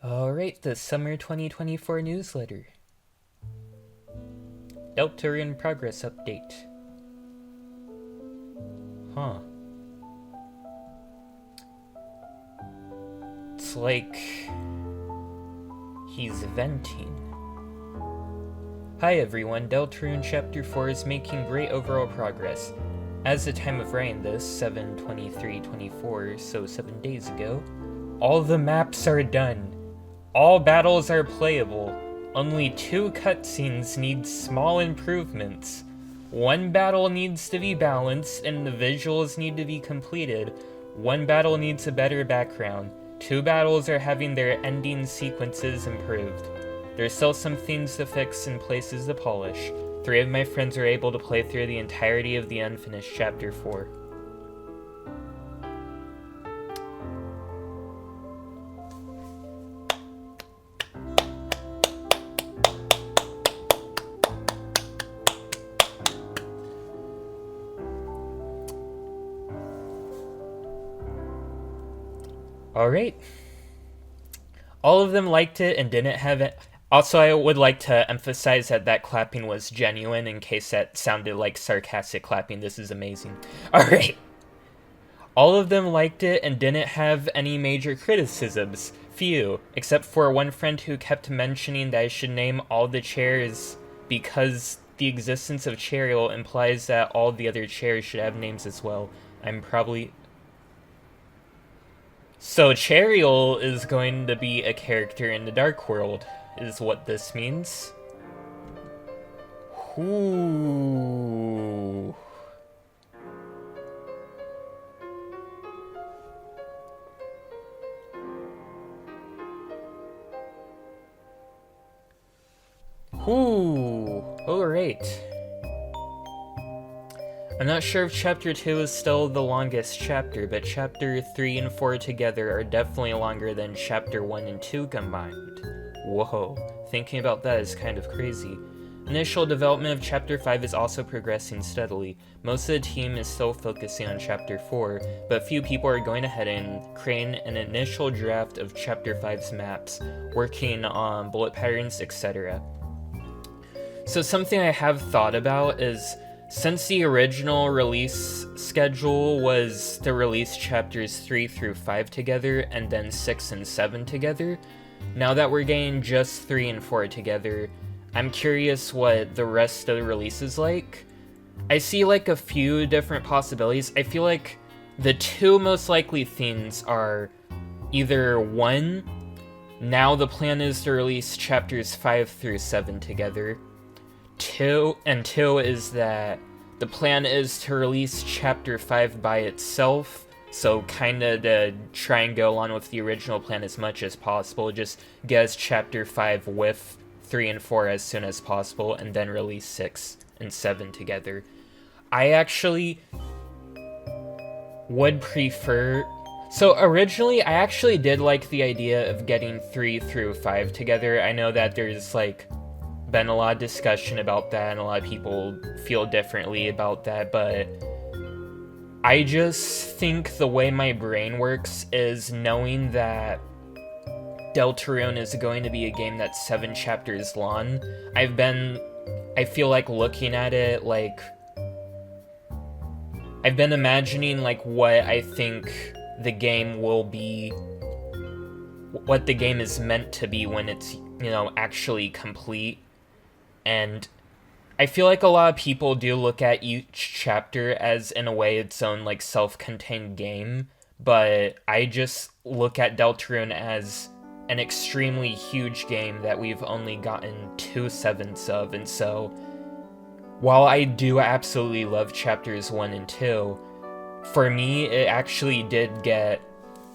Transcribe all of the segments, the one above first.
Alright, the Summer 2024 newsletter. Deltarune progress update. Huh. It's like he's venting. Hi everyone, Deltarune Chapter 4 is making great overall progress. As the time of writing this, 7/23/24, so 7 days ago, all the maps are done. All battles are playable. Only 2 cutscenes need small improvements. 1 battle needs to be balanced and the visuals need to be completed. 1 battle needs a better background. 2 battles are having their ending sequences improved. There's still some things to fix and places to polish. 3 of my friends are able to play through the entirety of the unfinished Chapter 4. Alright. All of them liked it and didn't have it. Also, I would like to emphasize that clapping was genuine in case that sounded like sarcastic clapping. This is amazing. Alright. All of them liked it and didn't have any major criticisms. Few, except for one friend who kept mentioning that I should name all the chairs because the existence of Chariel implies that all the other chairs should have names as well. I'm probably... So Chariel is going to be a character in the Dark World, is what this means. Ooh. Ooh. Alright. I'm not sure if Chapter 2 is still the longest chapter, but Chapter 3 and 4 together are definitely longer than Chapter 1 and 2 combined. Whoa, thinking about that is kind of crazy. Initial development of Chapter 5 is also progressing steadily. Most of the team is still focusing on Chapter 4, but few people are going ahead and creating an initial draft of Chapter 5's maps, working on bullet patterns, etc. So something I have thought about is, since the original release schedule was to release chapters 3 through 5 together and then 6 and 7 together, now that we're getting just 3 and 4 together, I'm curious what the rest of the release is like. I see like a few different possibilities. I feel like the 2 most likely things are either 1, now the plan is to release chapters 5 through 7 together. 2 is that the plan is to release Chapter 5 by itself, so kinda to try and go along with the original plan as much as possible, just get us Chapter 5 with 3 and 4 as soon as possible, and then release 6 and 7 together. I actually would prefer... So originally, I actually did like the idea of getting 3 through 5 together. I know that there's like been a lot of discussion about that and a lot of people feel differently about that, but I just think the way my brain works is knowing that Deltarune is going to be a game that's 7 chapters long. I feel like looking at it, like, I've been imagining like what I think the game will be, what the game is meant to be when it's, you know, actually complete. And I feel like a lot of people do look at each chapter as, in a way, its own, like, self-contained game, but I just look at Deltarune as an extremely huge game that we've only gotten 2/7 of, and so, while I do absolutely love chapters 1 and 2, for me, it actually did get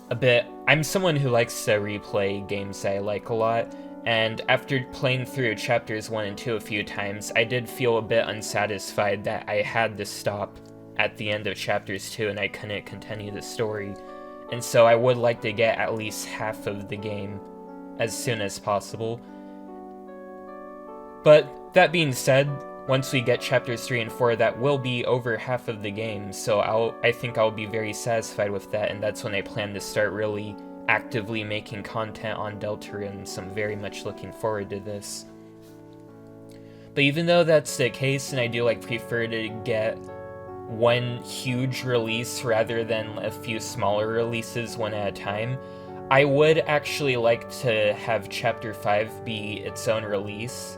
a bit... I'm someone who likes to replay games that I like a lot, and after playing through chapters 1 and 2 a few times, I did feel a bit unsatisfied that I had to stop at the end of chapters 2 and I couldn't continue the story. And so I would like to get at least half of the game as soon as possible. But that being said, once we get chapters 3 and 4, that will be over half of the game, so I think I'll be very satisfied with that, and that's when I plan to start really actively making content on Deltarune, so I'm very much looking forward to this. But even though that's the case, and I do prefer to get one huge release rather than a few smaller releases one at a time, I would actually like to have Chapter 5 be its own release.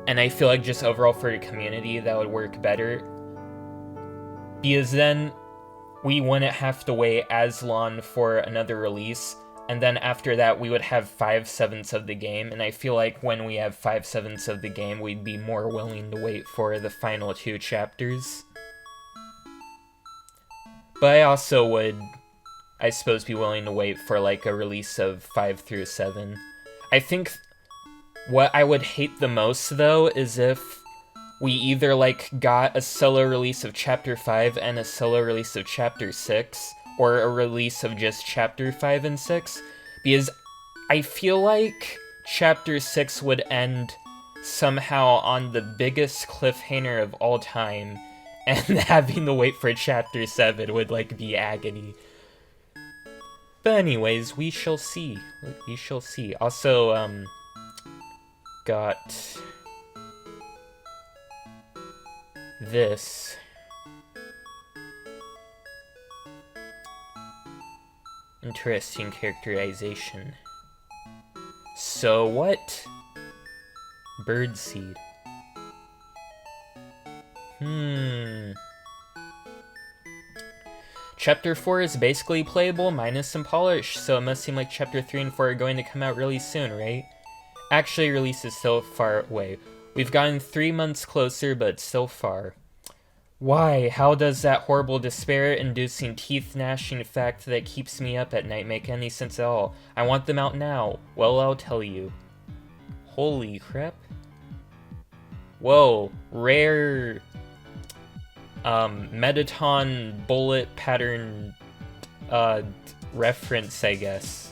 And I feel like just overall for the community that would work better. Because then we wouldn't have to wait as long for another release. And then after that we would have 5/7 of the game. And I feel like when we have 5/7 of the game, we'd be more willing to wait for the final 2 chapters. But I also would, I suppose, be willing to wait for a release of 5 through 7. I think what I would hate the most, though, is if we either got a solo release of Chapter 5 and a solo release of Chapter 6, or a release of just Chapter 5 and 6, because I feel like Chapter 6 would end somehow on the biggest cliffhanger of all time, and having to wait for Chapter 7 would be agony. But anyways, we shall see. We shall see. Also, got this. Interesting characterization. So what? Birdseed. Chapter 4 is basically playable, minus some polish, so it must seem like Chapter 3 and 4 are going to come out really soon, right? Actually, release is still far away. We've gotten 3 months closer, but still far. Why? How does that horrible despair-inducing, teeth-gnashing fact that keeps me up at night make any sense at all? I want them out now. Well, I'll tell you. Holy crap. Whoa. Rare Metaton bullet pattern reference, I guess.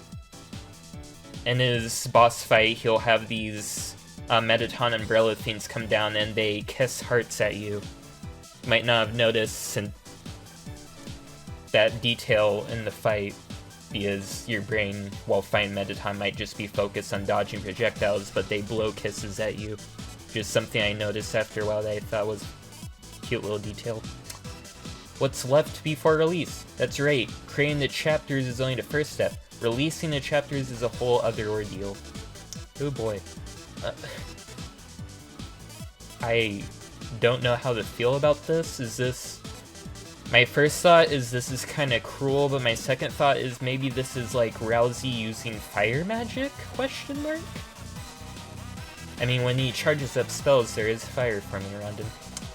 In his boss fight, he'll have these Metaton umbrella things come down and they kiss hearts at you. You might not have noticed that detail in the fight, because your brain, while fighting Metaton, might just be focused on dodging projectiles, but they blow kisses at you. Just something I noticed after a while that I thought was a cute little detail. What's left before release? That's right, creating the chapters is only the first step. Releasing the chapters is a whole other ordeal. Oh boy. I don't know how to feel about this. My first thought is this is kind of cruel, but my second thought is maybe this is Rousey using fire magic? Question mark? I mean, when he charges up spells, there is fire forming around him.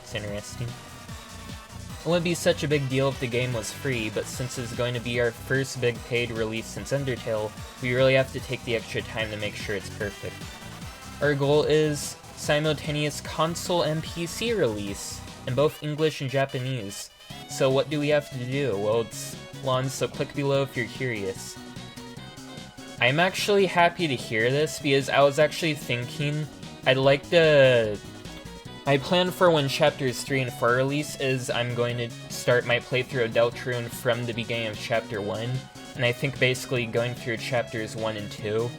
It's interesting. It wouldn't be such a big deal if the game was free, but since it's going to be our first big paid release since Undertale, we really have to take the extra time to make sure it's perfect. Our goal is simultaneous console and PC release, in both English and Japanese. So what do we have to do? Well, it's long, so click below if you're curious. I'm actually happy to hear this, because I was actually thinking my plan for when Chapters 3 and 4 release is I'm going to start my playthrough of Deltarune from the beginning of Chapter 1, and I think basically going through Chapters 1 and 2,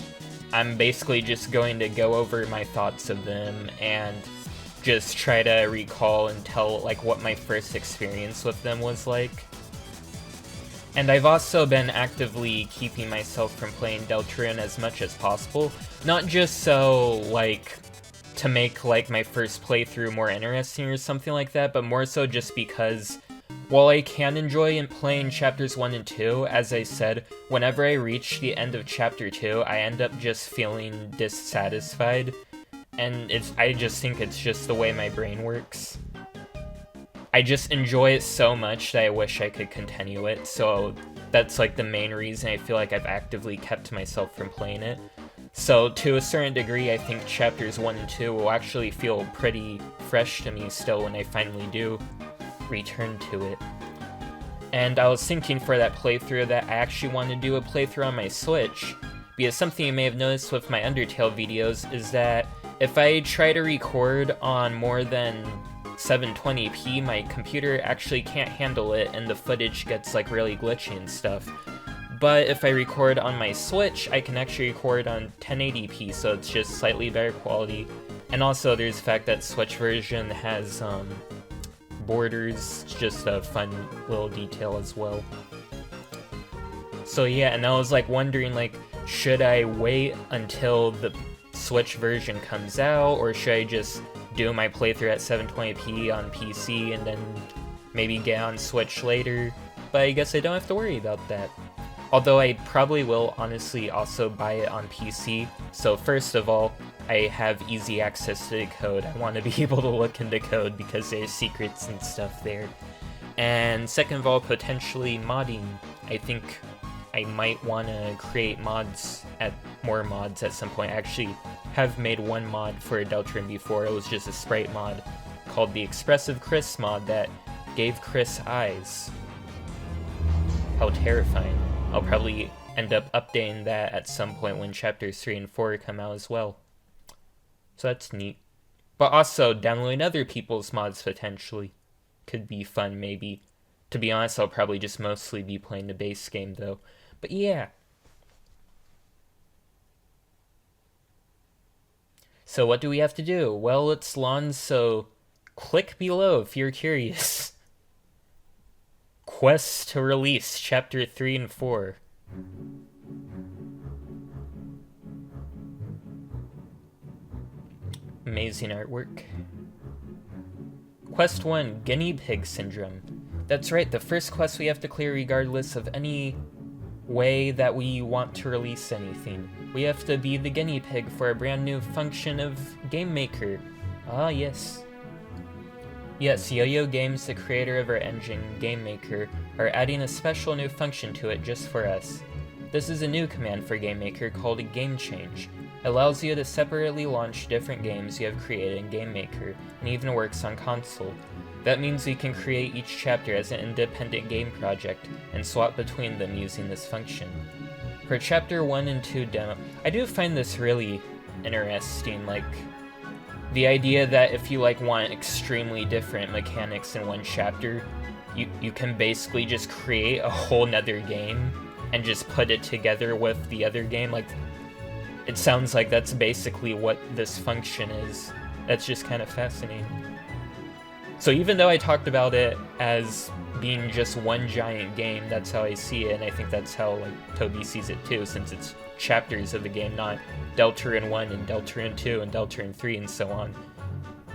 I'm basically just going to go over my thoughts of them and just try to recall and tell what my first experience with them was like. And I've also been actively keeping myself from playing Deltarune as much as possible, not just so to make my first playthrough more interesting or something like that, but more so just because while I can enjoy playing Chapters 1 and 2, as I said, whenever I reach the end of Chapter 2, I end up just feeling dissatisfied, and I just think it's just the way my brain works. I just enjoy it so much that I wish I could continue it, so that's the main reason I feel like I've actively kept myself from playing it. So to a certain degree, I think Chapters 1 and 2 will actually feel pretty fresh to me still when I finally do return to it. And I was thinking for that playthrough that I actually want to do a playthrough on my Switch, because something you may have noticed with my Undertale videos is that if I try to record on more than 720p, my computer actually can't handle it and the footage gets really glitchy and stuff. But if I record on my Switch, I can actually record on 1080p, so it's just slightly better quality. And also there's the fact that Switch version has borders, just a fun little detail as well. So yeah, and I was like wondering, like, should I wait until the Switch version comes out, or should I just do my playthrough at 720p on PC and then maybe get on Switch later? But I guess I don't have to worry about that. Although I probably will honestly also buy it on PC. So first of all, I have easy access to the code. I want to be able to look into code because there's secrets and stuff there. And second of all, potentially modding. I think I might want to create more mods at some point. I actually have made one mod for Deltarune before. It was just a sprite mod called the Expressive Chris mod that gave Chris eyes. How terrifying. I'll probably end up updating that at some point when chapters 3 and 4 come out as well. So that's neat. But also, downloading other people's mods potentially could be fun, maybe. To be honest, I'll probably just mostly be playing the base game, though. But yeah. So what do we have to do? Well, it's Lons, so click below if you're curious. Quest to release, chapter 3 and 4. Amazing artwork. Quest 1, Guinea Pig Syndrome. That's right, the first quest we have to clear regardless of any way that we want to release anything. We have to be the guinea pig for a brand new function of Game Maker. Ah, yes. Yes, Yo-Yo Games, the creator of our engine, Game Maker, are adding a special new function to it just for us. This is a new command for Game Maker called a Game Change. It allows you to separately launch different games you have created in Game Maker, and even works on console. That means we can create each chapter as an independent game project, and swap between them using this function. For chapter 1 and 2 demo, I do find this really interesting, like, the idea that if you want extremely different mechanics in one chapter, you can basically just create a whole nother game and just put it together with the other game. Like, it sounds like that's basically what this function is. That's just kind of fascinating. So even though I talked about it as being just one giant game, that's how I see it, and I think that's how Toby sees it too, since it's chapters of the game, not Deltarune 1 and Deltarune 2 and Deltarune 3 and so on.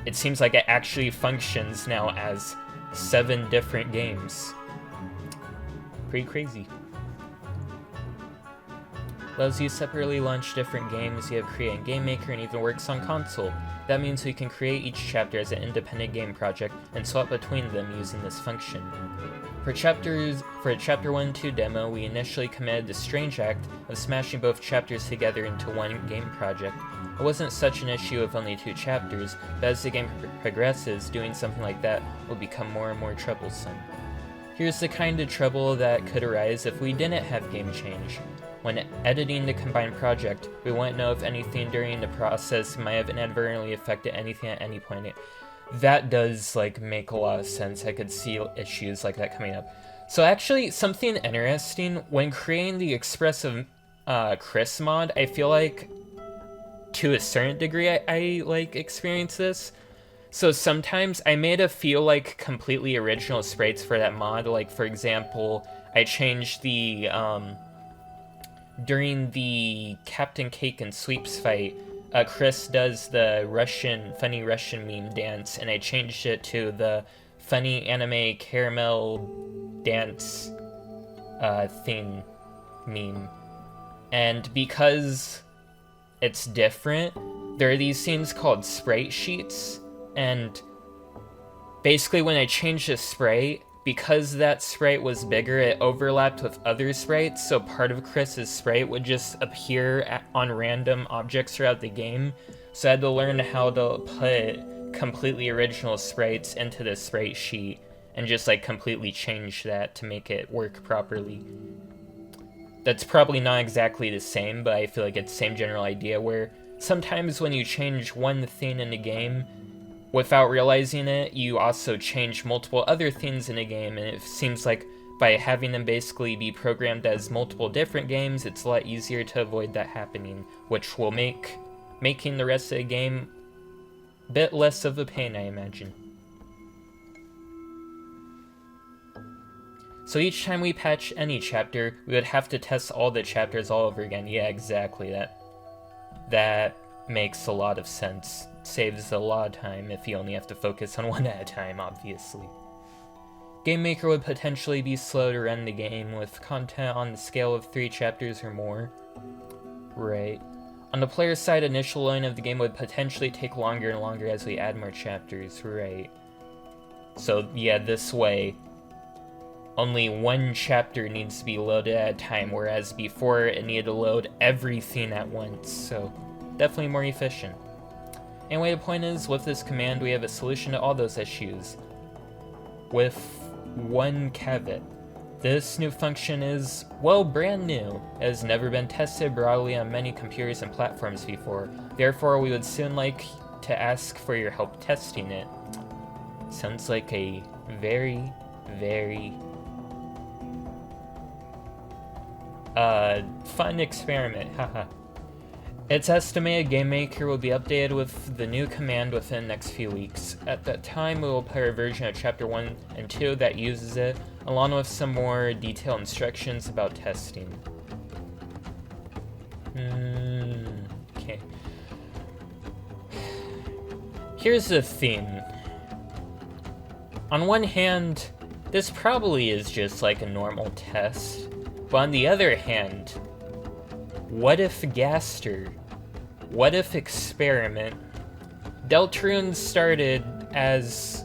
It seems like it actually functions now as 7 different games. Pretty crazy. Allows you to separately launch different games you have created in Game Maker and even works on console. That means we can create each chapter as an independent game project and swap between them using this function. For a chapter 1 and 2 demo, we initially committed the strange act of smashing both chapters together into one game project. It wasn't such an issue of only 2 chapters, but as the game progresses, doing something like that will become more and more troublesome. Here's the kind of trouble that could arise if we didn't have Game Change. When editing the combined project, we wouldn't know if anything during the process might have inadvertently affected anything at any point. That does make a lot of sense. I could see issues like that coming up. So actually, something interesting, when creating the Expressive Chris mod, I feel like to a certain degree I experience this. So sometimes I made a feel completely original sprites for that mod. Like, for example, I changed the during the Captain Cake and Sweeps fight, Chris does the funny Russian meme dance, and I changed it to the funny anime caramel dance theme meme. And because it's different, there are these things called sprite sheets, and basically when I changed the sprite, because that sprite was bigger, it overlapped with other sprites, so part of Chris's sprite would just appear on random objects throughout the game. So I had to learn how to put completely original sprites into the sprite sheet and just completely change that to make it work properly. That's probably not exactly the same, but I feel like it's the same general idea, where sometimes when you change one thing in the game, without realizing it, you also change multiple other things in a game, and it seems like by having them basically be programmed as multiple different games, it's a lot easier to avoid that happening, which will make making the rest of the game a bit less of a pain, I imagine. So each time we patch any chapter, we would have to test all the chapters all over again. Yeah, exactly. That makes a lot of sense. Saves a lot of time if you only have to focus on one at a time, obviously. Game Maker would potentially be slow to run the game with content on the scale of 3 chapters or more. Right. On the player side, initial loading of the game would potentially take longer and longer as we add more chapters. Right. So yeah, this way, only one chapter needs to be loaded at a time, whereas before it needed to load everything at once, so definitely more efficient. Anyway, the point is, with this command, we have a solution to all those issues. With one caveat. This new function is, well, brand new. It has never been tested broadly on many computers and platforms before. Therefore, we would soon like to ask for your help testing it. Sounds like a very, very fun experiment, haha. It's estimated Game Maker will be updated with the new command within the next few weeks. At that time, we will play a version of Chapter 1 and 2 that uses it, along with some more detailed instructions about testing. Okay. Here's the thing. On one hand, this probably is just like a normal test, but on the other hand, what if Gaster? What if Experiment? Deltarune started as...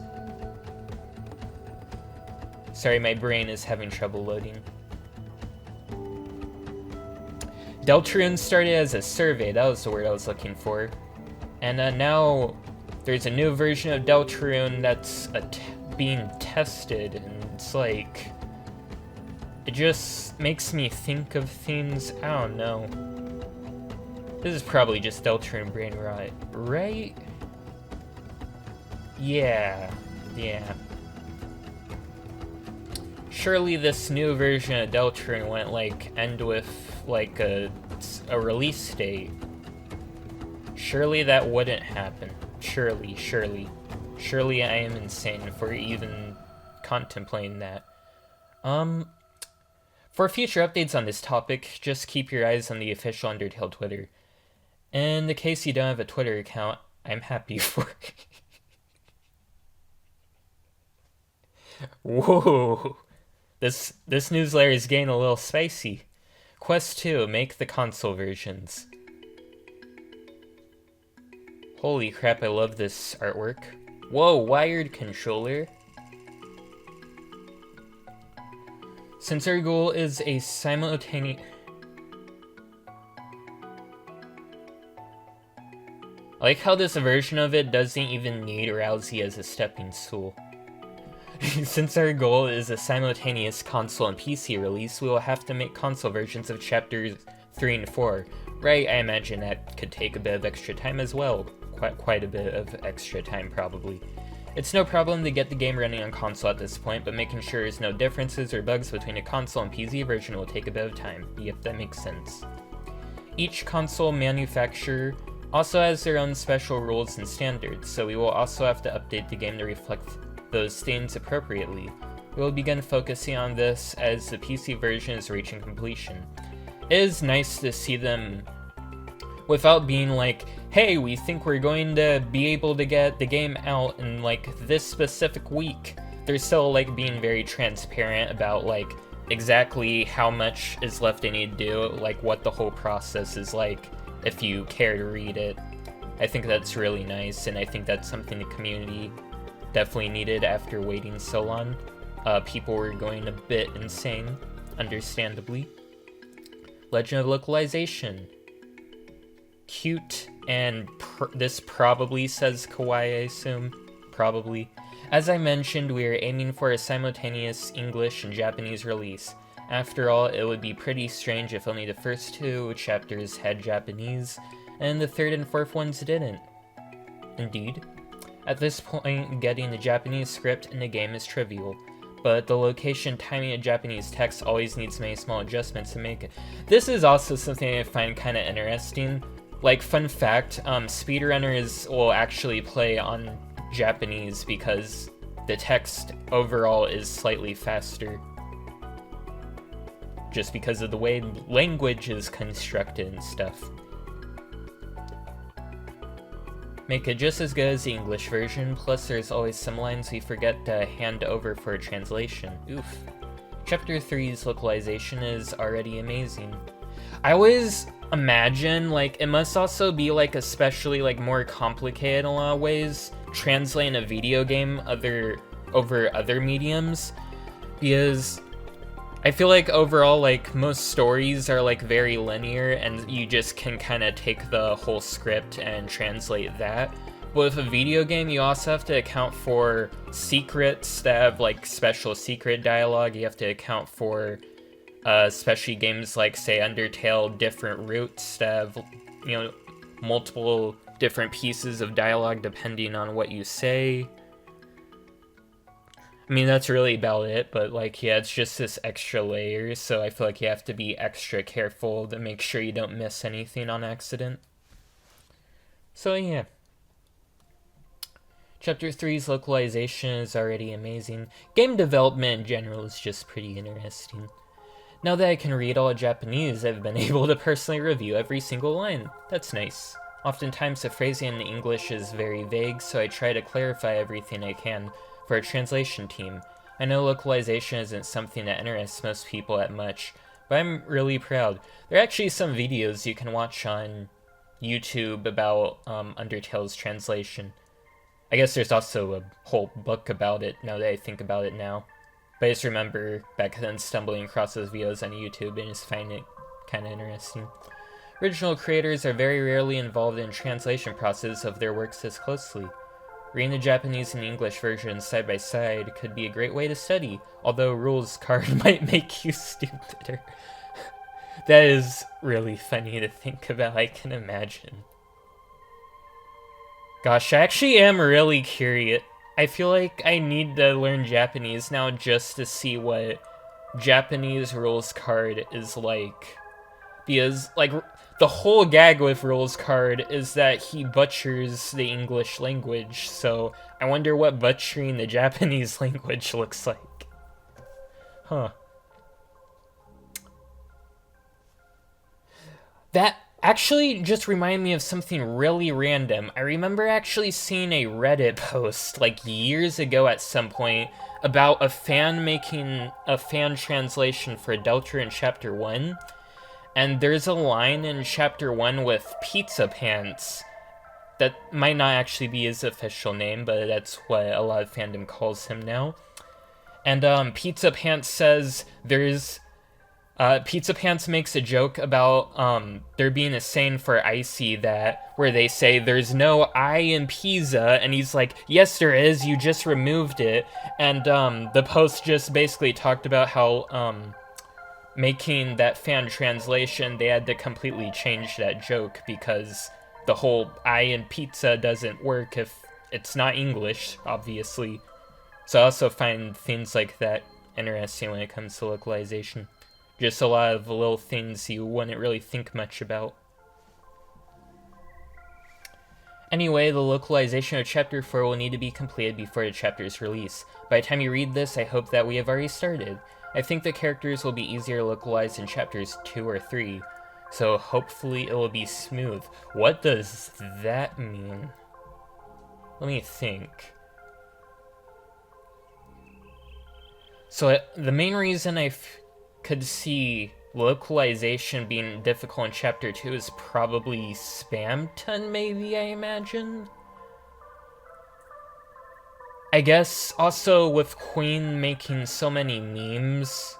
Sorry, my brain is having trouble loading. Deltarune started as a survey, that was the word I was looking for. And now there's a new version of Deltarune that's being tested, and it's like... It just makes me think of things, I don't know. This is probably just Deltarune brain rot, right? Yeah. Surely this new version of Deltarune wouldn't, like, end with, like, a release date. Surely that wouldn't happen. Surely. Surely I am insane for even contemplating that. For future updates on this topic, just keep your eyes on the official Undertale Twitter. In the case you don't have a Twitter account, I'm happy for it. Whoa! This newsletter is getting a little spicy. Quest 2, make the console versions. Holy crap, I love this artwork. Whoa, wired controller. Since our goal is a simultaneous... I like how this version of it doesn't even need Rousey as a stepping stool. Since our goal is a simultaneous console and PC release, we will have to make console versions of chapters 3 and 4. Right, I imagine that could take a bit of extra time as well. Quite a bit of extra time, probably. It's no problem to get the game running on console at this point, but making sure there's no differences or bugs between a console and PC version will take a bit of time. Yep, that makes sense. Each console manufacturer also has their own special rules and standards, so we will also have to update the game to reflect those things appropriately. We will begin focusing on this as the PC version is reaching completion. It is nice to see them without being like, hey, we think we're going to be able to get the game out in like this specific week. They're still like being very transparent about like exactly how much is left they need to do, like what the whole process is like if you care to read it. I think that's really nice, and I think that's something the community definitely needed after waiting so long. People were going a bit insane, understandably. Legend of Localization. Cute, and this probably says kawaii, I assume. Probably. As I mentioned, we are aiming for a simultaneous English and Japanese release. After all, it would be pretty strange if only the first 2 chapters had Japanese, and the 3rd and 4th ones didn't. Indeed. At this point, getting the Japanese script in the game is trivial, but the location timing of Japanese text always needs many small adjustments to make it. This is also something I find kind of interesting. Like, fun fact, speedrunners will actually play on Japanese because the text overall is slightly faster. Just because of the way language is constructed and stuff. Make it just as good as the English version, plus there's always some lines we forget to hand over for a translation. Oof. Chapter 3's localization is already amazing. I always imagine, like, it must also be, like, especially, like, more complicated in a lot of ways, translating a video game over other mediums, because I feel like overall, like, most stories are, like, very linear, and you just can kind of take the whole script and translate that. But with a video game, you also have to account for secrets that have, like, special secret dialogue. You have to account for, especially games like, say, Undertale, different routes that have, you know, multiple different pieces of dialogue depending on what you say. I mean, that's really about it, but, like, yeah, it's just this extra layer, so I feel like you have to be extra careful to make sure you don't miss anything on accident. So, yeah. Chapter 3's localization is already amazing. Game development in general is just pretty interesting. Now that I can read all Japanese, I've been able to personally review every single line. That's nice. Oftentimes the phrasing in English is very vague, so I try to clarify everything I can for a translation team. I know localization isn't something that interests most people that much, but I'm really proud. There are actually some videos you can watch on YouTube about Undertale's translation. I guess there's also a whole book about it, now that I think about it now. But I just remember back then stumbling across those videos on YouTube and just finding it kind of interesting. Original creators are very rarely involved in translation process of their works this closely. Reading the Japanese and English versions side by side could be a great way to study, although rules card might make you stupider. That is really funny to think about, I can imagine. Gosh, I actually am really curious. I feel like I need to learn Japanese now just to see what Japanese rules card is like. Because, like, the whole gag with rules card is that he butchers the English language, so I wonder what butchering the Japanese language looks like. Huh. That actually just reminded me of something really random. I remember actually seeing a Reddit post, like, years ago at some point, about a fan making a fan translation for Delta in Chapter 1. And there's a line in Chapter 1 with Pizza Pants that might not actually be his official name, but that's what a lot of fandom calls him now. And Pizza Pants says Pizza Pants makes a joke about there being a saying for Icy where they say there's no I in pizza, and he's like, yes there is, you just removed it. And the post just basically talked about how making that fan translation, they had to completely change that joke because the whole I in pizza doesn't work if it's not English, obviously. So I also find things like that interesting when it comes to localization. Just a lot of little things you wouldn't really think much about. Anyway, the localization of Chapter 4 will need to be completed before the chapter's release. By the time you read this, I hope that we have already started. I think the characters will be easier localized in Chapters 2 or 3, so hopefully it will be smooth. What does that mean? Let me think. So the main reason I could see localization being difficult in Chapter 2 is probably spam ton, maybe, I imagine? I guess also with Queen making so many memes,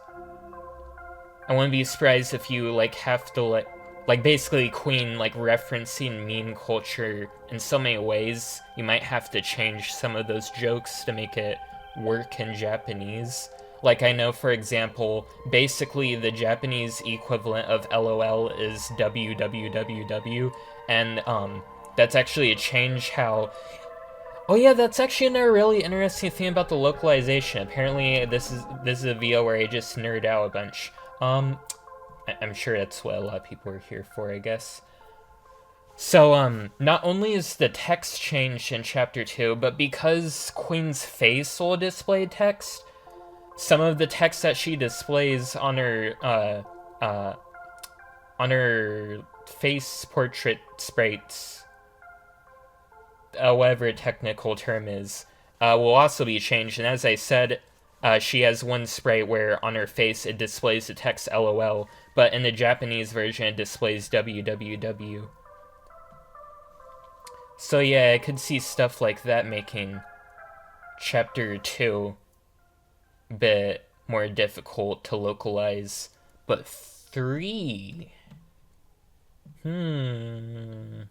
I wouldn't be surprised if you, like, have to, like basically Queen, like, referencing meme culture in so many ways, you might have to change some of those jokes to make it work in Japanese. Like, I know, for example, basically the Japanese equivalent of LOL is www, and that's actually a change how Oh yeah, that's actually another really interesting thing about the localization. Apparently, this is a video where I just nerd out a bunch. I'm sure that's what a lot of people are here for, I guess. So, not only is the text changed in Chapter 2, but because Queen's face will display text, some of the text that she displays on her face portrait sprites, whatever technical term is, will also be changed. And as I said, she has one sprite where on her face it displays the text LOL, but in the Japanese version it displays WWW. So yeah, I could see stuff like that making Chapter 2 a bit more difficult to localize. But 3... And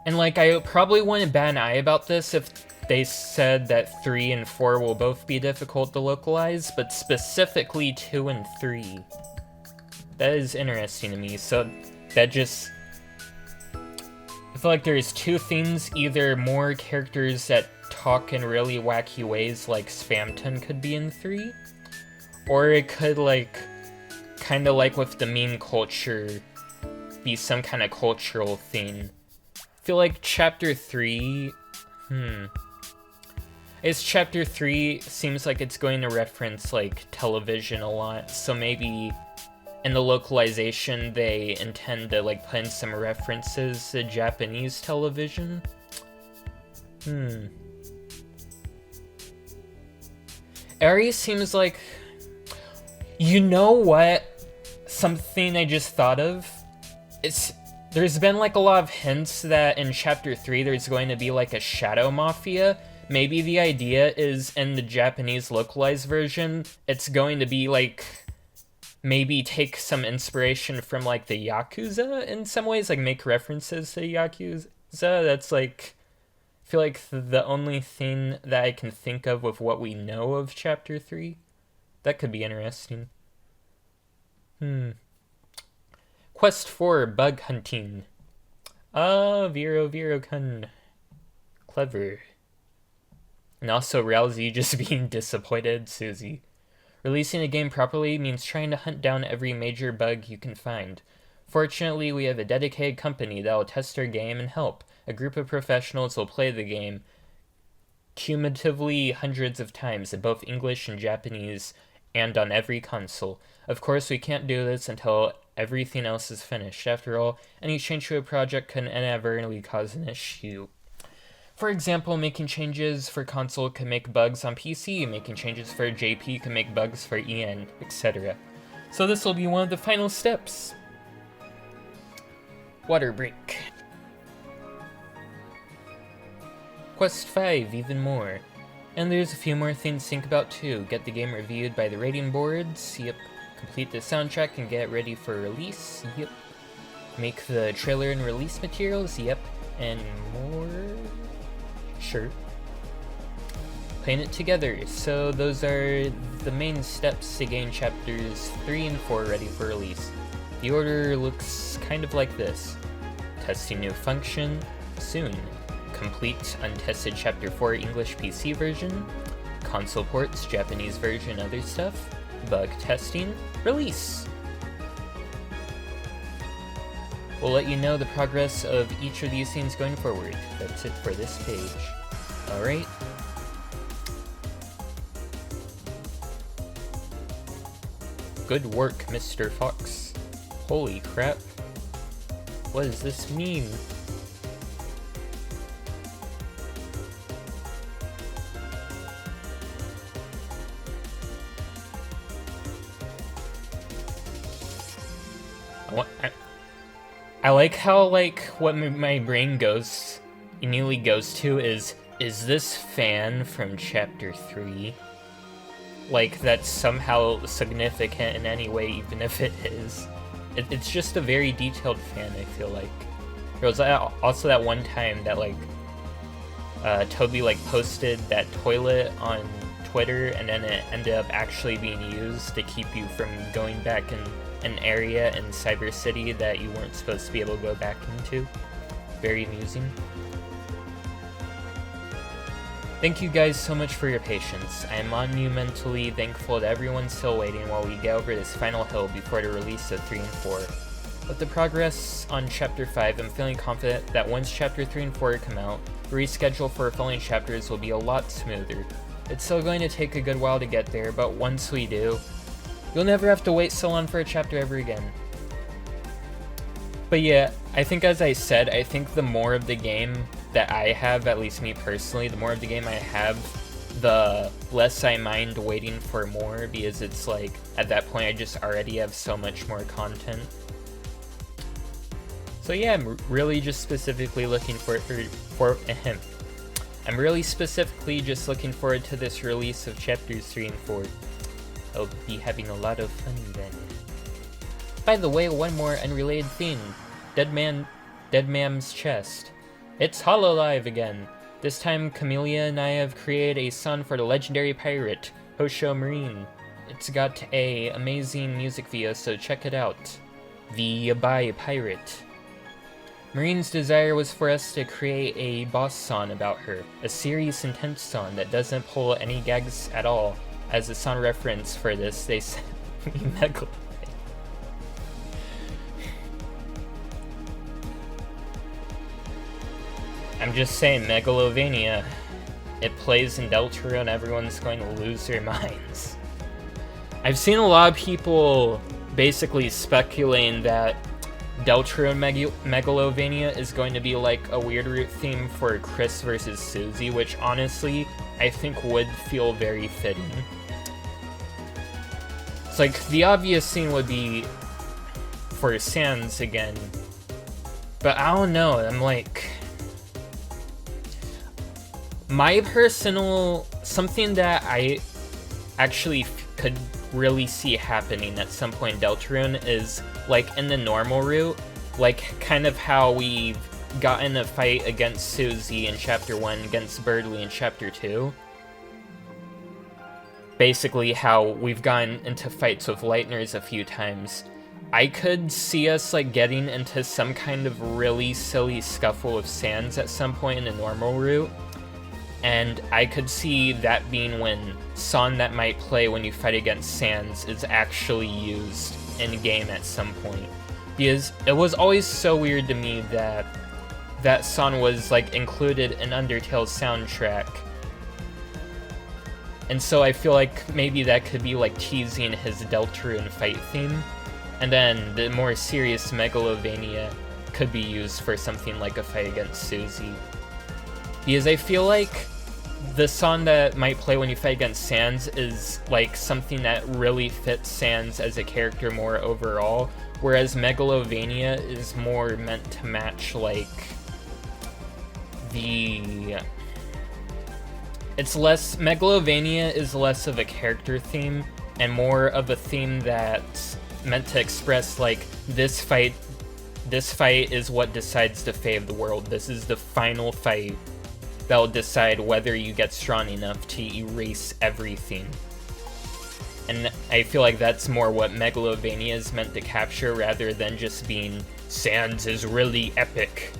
like, I probably wouldn't bat an eye about this if they said that 3 and 4 will both be difficult to localize, but specifically 2 and 3. That is interesting to me, so that just... I feel like there's two things, either more characters that talk in really wacky ways like Spamton could be in 3, or it could, like, kinda like with the meme culture, be some kind of cultural thing. I feel like Chapter 3... Chapter 3 seems like it's going to reference, like, television a lot, so maybe in the localization they intend to, like, put in some references to Japanese television? Eri seems like... You know what? Something I just thought of? There's been, like, a lot of hints that in Chapter 3 there's going to be, like, a shadow mafia. Maybe the idea is, in the Japanese localized version, it's going to be, like, maybe take some inspiration from, like, the Yakuza in some ways, like, make references to Yakuza. That's, like, I feel like the only thing that I can think of with what we know of Chapter 3. That could be interesting. Quest 4, Bug Hunting. Vero-kun. Clever. And also Rousey just being disappointed, Susie. Releasing a game properly means trying to hunt down every major bug you can find. Fortunately, we have a dedicated company that will test our game and help. A group of professionals will play the game cumulatively hundreds of times in both English and Japanese, and on every console. Of course, we can't do this until everything else is finished. After all, any change to a project can inadvertently cause an issue. For example, making changes for console can make bugs on PC, making changes for JP can make bugs for EN, etc. So this will be one of the final steps. Water break. Quest 5, even more. And there's a few more things to think about too. Get the game reviewed by the rating boards, yep. Complete the soundtrack and get it ready for release, yep. Make the trailer and release materials, yep. And more... Sure. Playing it together. So those are the main steps to getting chapters 3 and 4 ready for release. The order looks kind of like this. Testing new function, soon. Complete untested chapter 4 English PC version. Console ports, Japanese version, other stuff. Bug testing, release. We'll let you know the progress of each of these things going forward. That's it for this page. Alright. Good work, Mr. Fox. Holy crap. What does this mean? I like how, like, what my brain immediately goes to is this fan from Chapter 3? Like, that's somehow significant in any way, even if it is. It's just a very detailed fan, I feel like. There was also that one time that, like, Toby, like, posted that toilet on Twitter, and then it ended up actually being used to keep you from going back in an area in Cyber City that you weren't supposed to be able to go back into. Very amusing. Thank you guys so much for your patience. I am monumentally thankful that everyone's still waiting while we get over this final hill before the release of 3 and 4. With the progress on Chapter 5, I'm feeling confident that once Chapter 3 and 4 come out, the reschedule for following chapters will be a lot smoother. It's still going to take a good while to get there, but once we do, you'll never have to wait so long for a chapter ever again. But yeah, I think as I said, I think the more of the game that I have, at least me personally, the more of the game I have, the less I mind waiting for more, because it's like, at that point I just already have so much more content. So yeah, I'm really just specifically looking I'm really specifically just looking forward to this release of chapters 3 and 4. I'll be having a lot of fun then. By the way, one more unrelated thing. Dead Mam's chest. It's Hololive again. This time, Camellia and I have created a song for the legendary pirate, Hosho Marine. It's got a amazing music video, so check it out. The Yabai Pirate. Marine's desire was for us to create a boss song about her, a serious, intense song that doesn't pull any gags at all. As a song reference for this, they sent me Megalith. I'm just saying, Megalovania. It plays in Deltarune, everyone's going to lose their minds. I've seen a lot of people basically speculating that Deltarune Megalovania is going to be like a weird root theme for Chris versus Susie, which honestly, I think would feel very fitting. It's like, the obvious scene would be for Sans again, but I don't know, I'm like... My personal... something that I actually could really see happening at some point in Deltarune is, like, in the normal route, like, kind of how we've gotten a fight against Susie in Chapter 1, against Birdly in Chapter 2. Basically how we've gotten into fights with Lightners a few times. I could see us, like, getting into some kind of really silly scuffle with Sans at some point in the normal route. And I could see that being when song that might play when you fight against Sans is actually used in-game at some point. Because it was always so weird to me that that song was, like, included in Undertale's soundtrack. And so I feel like maybe that could be, like, teasing his Deltarune fight theme. And then the more serious Megalovania could be used for something like a fight against Susie. Because I feel like the song that might play when you fight against Sans is like something that really fits Sans as a character more overall, whereas Megalovania is more meant to match like the... Megalovania is less of a character theme and more of a theme that's meant to express like this fight is what decides the fate of the world. This is the final fight that'll decide whether you get strong enough to erase everything. And I feel like that's more what Megalovania is meant to capture rather than just being Sans is really epic.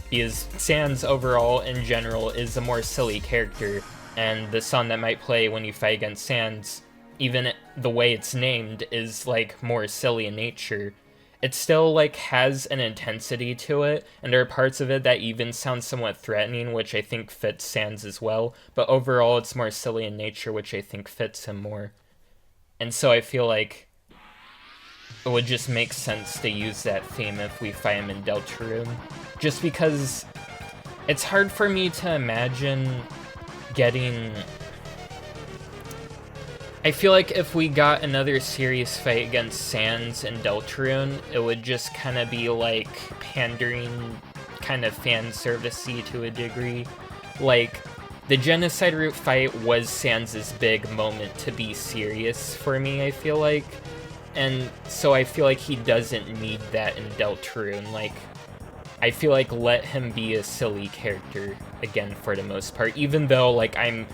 Because Sans overall, in general, is a more silly character, and the song that might play when you fight against Sans, even the way it's named, is like more silly in nature. It still, like, has an intensity to it, and there are parts of it that even sound somewhat threatening, which I think fits Sans as well, but overall it's more silly in nature, which I think fits him more. And so I feel like it would just make sense to use that theme if we fight him in Deltarune. Just because it's hard for me to imagine getting... I feel like if we got another serious fight against Sans and Deltarune, it would just kind of be like pandering, kind of fan servicey to a degree. Like, the Genocide Route fight was Sans' big moment to be serious for me, I feel like. And so I feel like he doesn't need that in Deltarune. Like, I feel like let him be a silly character, again, for the most part. Even though, like, I'm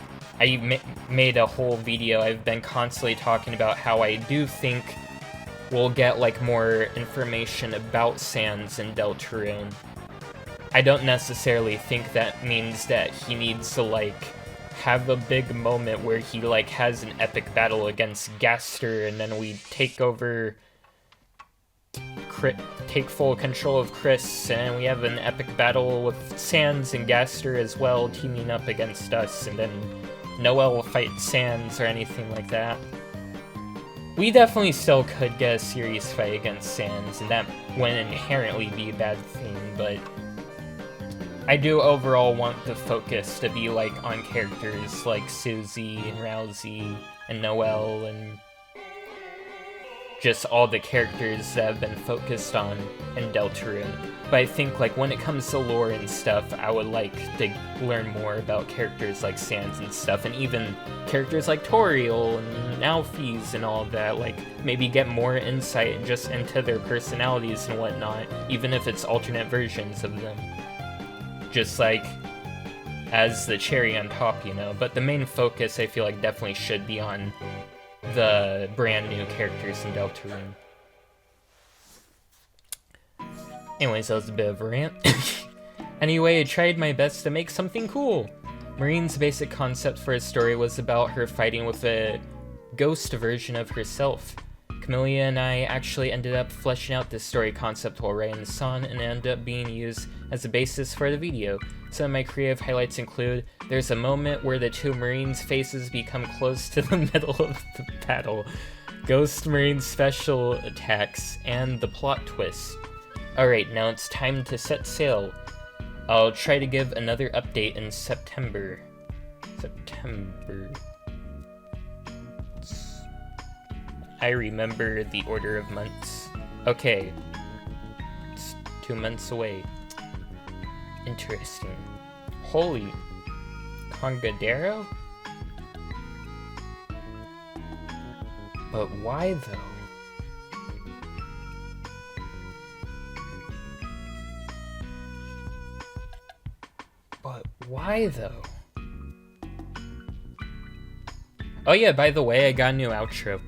made a whole video. I've been constantly talking about how I do think we'll get, like, more information about Sans and Deltarune. I don't necessarily think that means that he needs to, like, have a big moment where he, like, has an epic battle against Gaster, and then we take over... take full control of Chris, and we have an epic battle with Sans and Gaster as well, teaming up against us, and then Noelle will fight Sans or anything like that. We definitely still could get a serious fight against Sans, and that wouldn't inherently be a bad thing, but I do overall want the focus to be, like, on characters like Susie and Rousey and Noelle and just all the characters that have been focused on in Deltarune. But I think, like, when it comes to lore and stuff, I would like to learn more about characters like Sans and stuff, and even characters like Toriel and Alphys and all of that, like, maybe get more insight just into their personalities and whatnot, even if it's alternate versions of them. Just, like, as the cherry on top, you know? But the main focus, I feel like, definitely should be on the brand new characters in Deltarune. Anyways, that was a bit of a rant. Anyway, I tried my best to make something cool. Marine's basic concept for a story was about her fighting with a ghost version of herself. Camellia and I actually ended up fleshing out this story concept while writing the song, and it ended up being used as a basis for the video. Some of my creative highlights include, there's a moment where the two Marines' faces become close to the middle of the battle, Ghost Marine special attacks, and the plot twist. Alright, now it's time to set sail. I'll try to give another update in September. I remember the order of months. Okay. It's 2 months away. Interesting. Holy Congadero? But why though? But why though? Oh yeah, by the way, I got a new outro.